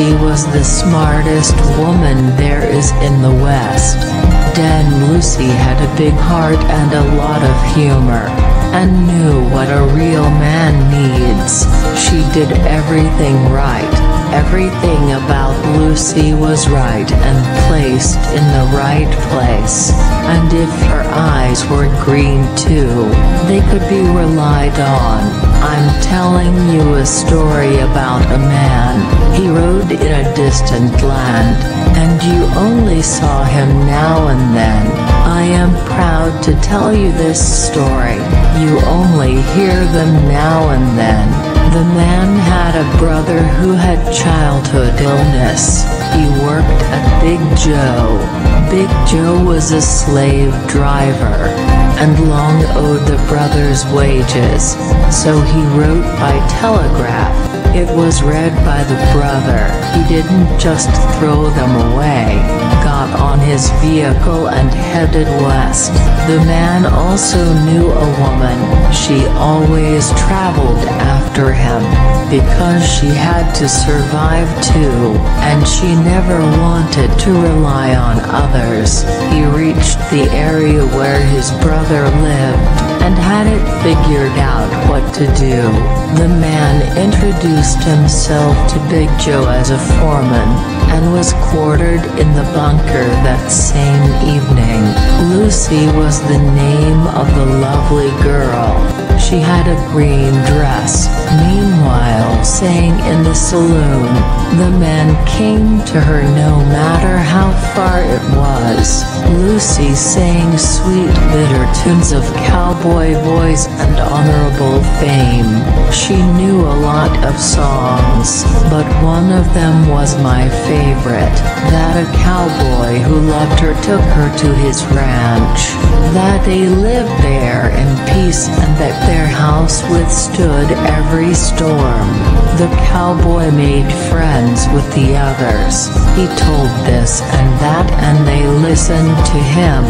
Lucy was the smartest woman there is in the West. Then Lucy had a big heart and a lot of humor, and knew what a real man needs. She did everything right. Everything about Lucy was right and placed in the right place. And if her eyes were green too, they could be relied on. I'm telling you a story about a man. He rode in a distant land, and you only saw him now and then. I am proud to tell you this story. You only hear them now and then. The man had a brother who had childhood illness. He worked at Big Joe. Big Joe was a slave driver, and long owed the brother's wages, so he wrote by telegraph. It was read by the brother. He didn't just throw them away. Got on his vehicle and headed west. The man also knew a woman. She always traveled after him, because she had to survive too, and she never wanted to rely on others. He reached the area where his brother lived, and had it figured out what to do. The man introduced himself to Big Joe as a foreman, and was quartered in the bunker that same evening. Lucy was the name of the lovely girl. She had a green dress. Meanwhile, sang in the saloon. The man came to her no matter how far it was. Lucy sang sweet bitter tunes of cowboy boys and honorable fame. She knew a lot of songs, but one of them was my favorite. That a cowboy who loved her took her to his ranch. That they lived there in peace and that their house withstood every storm. The cowboy made friends with the others. He told this and that and they listened to him.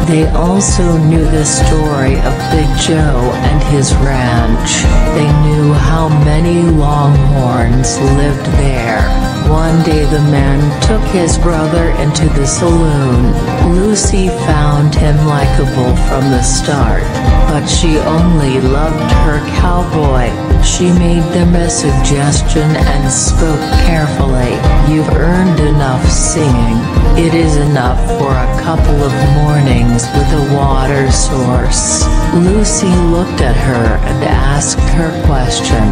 They also knew the story of Big Joe and his ranch. They knew how many longhorns lived there. One day the man took his brother into the saloon. Lucy found him likable from the start, but she only loved her cowboy. She made them a suggestion and spoke carefully. You've earned enough singing. It is enough for a couple of mornings with a water source. Lucy looked at her and asked her question,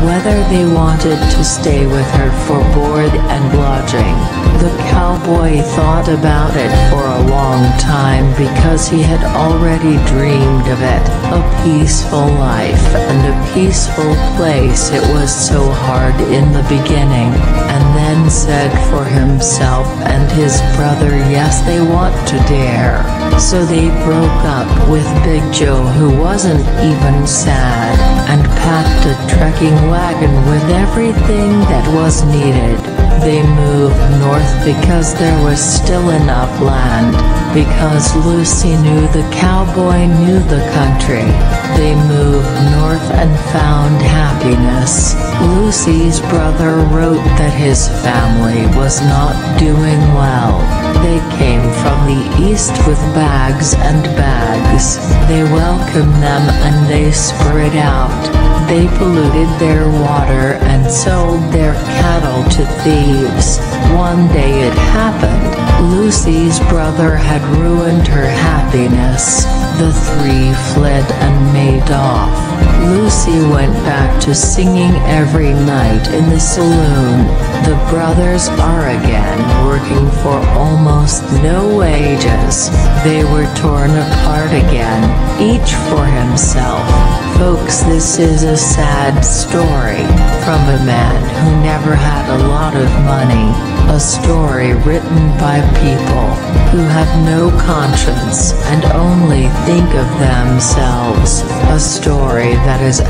whether they wanted to stay with her for board and lodging. The cowboy thought about it for a long time because he had already dreamed of it. A peaceful life and a peaceful place. It was so hard in the beginning, and then said for himself and his brother, yes, they want to dare. So they broke up with Big Joe, who wasn't even sad, and packed a trekking wagon with everything that was needed. They moved north because there was still enough land, because Lucy knew the cowboy knew the country. They moved north and found happiness. Lucy's brother wrote that his family was not doing well. They came from the east with bags and bags. They welcomed them and they spread out. They polluted their water and sold their cattle to thieves. One day it happened. Lucy's brother had ruined her happiness. The three fled and made off. Lucy went back to singing every night in the saloon. The brothers are again working for almost no wages. They were torn apart again, each for himself. Folks, this is a sad story from a man who never had a lot of money. A story written by people who have no conscience and only think of themselves. A story that is